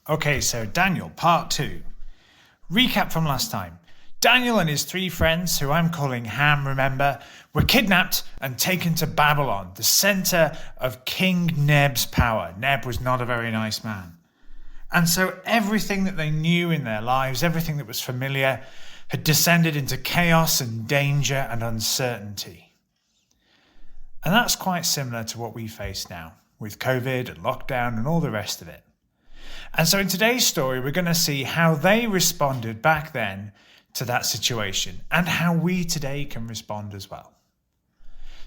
Okay, so Daniel, part 2. Recap from last time. Daniel and his 3 friends, who I'm calling Ham, remember, were kidnapped and taken to Babylon, the center of King Neb's power. Neb was not a very nice man. And so everything that they knew in their lives, everything that was familiar, had descended into chaos and danger and uncertainty. And that's quite similar to what we face now, with COVID and lockdown and all the rest of it. And so in today's story, we're going to see how they responded back then to that situation and how we today can respond as well.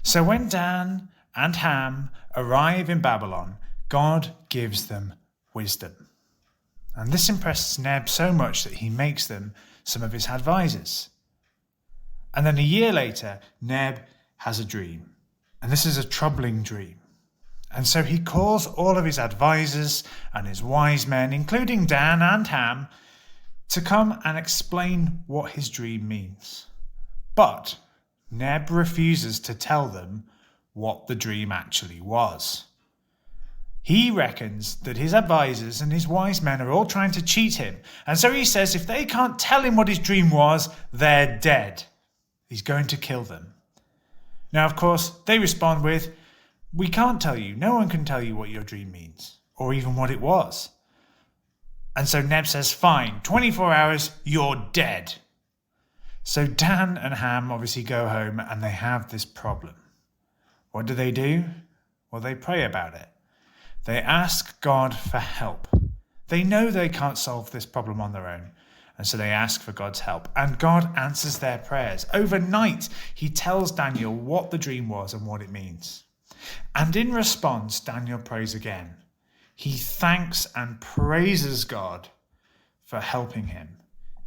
So when Dan and Ham arrive in Babylon, God gives them wisdom. And this impresses Neb so much that he makes them some of his advisors. And then a year later, Neb has a dream. And this is a troubling dream. And so he calls all of his advisors and his wise men, including Dan and Ham, to come and explain what his dream means. But Neb refuses to tell them what the dream actually was. He reckons that his advisors and his wise men are all trying to cheat him. And so he says if they can't tell him what his dream was, they're dead. He's going to kill them. Now, of course, they respond with, "We can't tell you. No one can tell you what your dream means, or even what it was." And so Neb says, "Fine, 24 hours, you're dead." So Dan and Ham obviously go home and they have this problem. What do? Well, they pray about it. They ask God for help. They know they can't solve this problem on their own. And so they ask for God's help. And God answers their prayers. Overnight, he tells Daniel what the dream was and what it means. And in response, Daniel prays again. He thanks and praises God for helping him.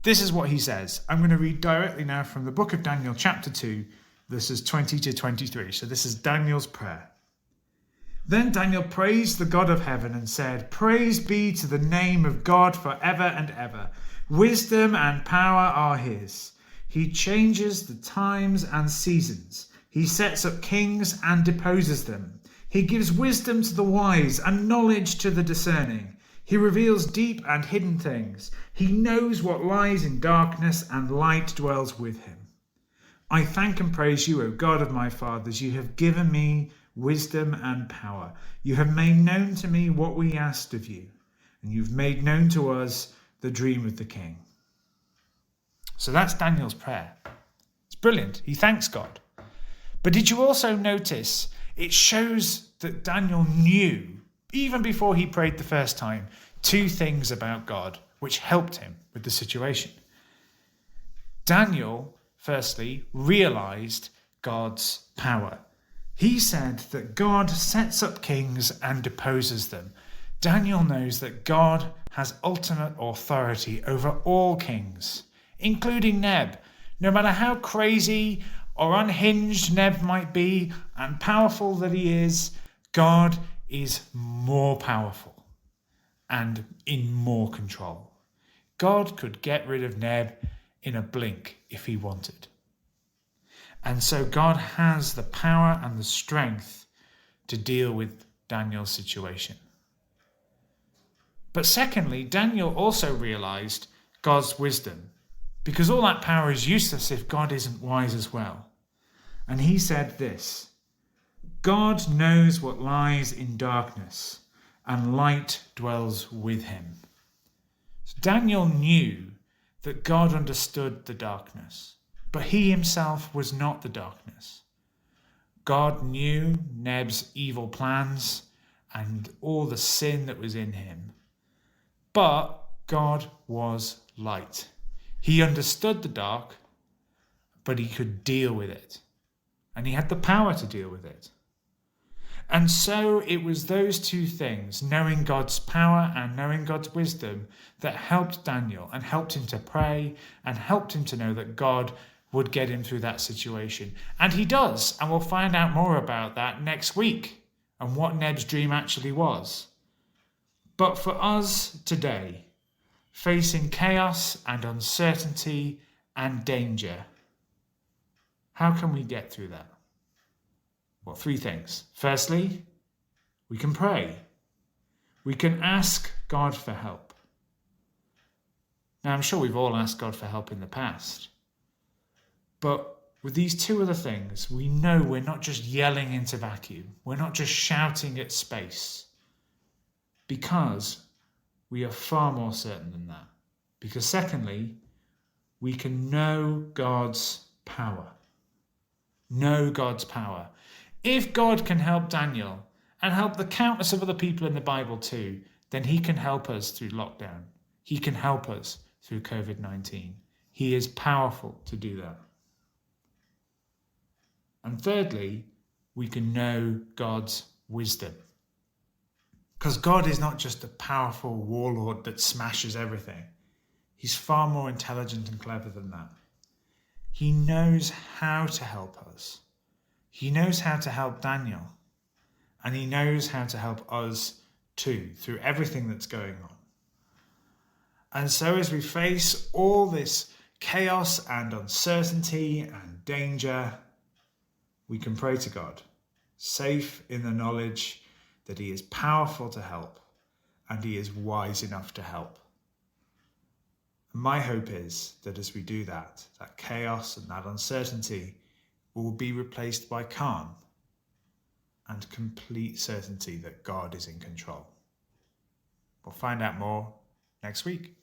This is what he says. I'm going to read directly now from the book of Daniel, chapter 2, verses 20 to 23. So this is Daniel's prayer. Then Daniel praised the God of heaven and said, "Praise be to the name of God forever and ever. Wisdom and power are his. He changes the times and seasons. He sets up kings and deposes them. He gives wisdom to the wise and knowledge to the discerning. He reveals deep and hidden things. He knows what lies in darkness, and light dwells with him. I thank and praise you, O God of my fathers. You have given me wisdom and power. You have made known to me what we asked of you, and you've made known to us the dream of the king." So that's Daniel's prayer. It's brilliant. He thanks God. But did you also notice it shows that Daniel knew, even before he prayed the first time, 2 things about God which helped him with the situation. Daniel, firstly, realized God's power. He said that God sets up kings and deposes them. Daniel knows that God has ultimate authority over all kings, including Neb. No matter how crazy or unhinged Neb might be and powerful that he is, God is more powerful and in more control. God could get rid of Neb in a blink if he wanted. And so God has the power and the strength to deal with Daniel's situation. But secondly, Daniel also realized God's wisdom, because all that power is useless if God isn't wise as well. And he said this, "God knows what lies in darkness, and light dwells with him." So Daniel knew that God understood the darkness, but he himself was not the darkness. God knew Neb's evil plans and all the sin that was in him. But God was light. He understood the dark, but he could deal with it. And he had the power to deal with it. And so it was those 2 things, knowing God's power and knowing God's wisdom, that helped Daniel and helped him to pray and helped him to know that God would get him through that situation. And he does. And we'll find out more about that next week and what Neb's dream actually was. But for us today, facing chaos and uncertainty and danger, how can we get through that? Well, 3 things. Firstly, we can pray. We can ask God for help. Now, I'm sure we've all asked God for help in the past. But with these two other things, we know we're not just yelling into vacuum. We're not just shouting at space. Because we are far more certain than that. Because secondly, we can know God's power. Know God's power. If God can help Daniel and help the countless of other people in the Bible too, then he can help us through lockdown. He can help us through COVID-19. He is powerful to do that. And thirdly, we can know God's wisdom. Because God is not just a powerful warlord that smashes everything. He's far more intelligent and clever than that. He knows how to help us. He knows how to help Daniel. And he knows how to help us too, through everything that's going on. And so as we face all this chaos and uncertainty and danger, we can pray to God, safe in the knowledge that he is powerful to help and he is wise enough to help. And my hope is that as we do that, that chaos and that uncertainty will be replaced by calm and complete certainty that God is in control. We'll find out more next week.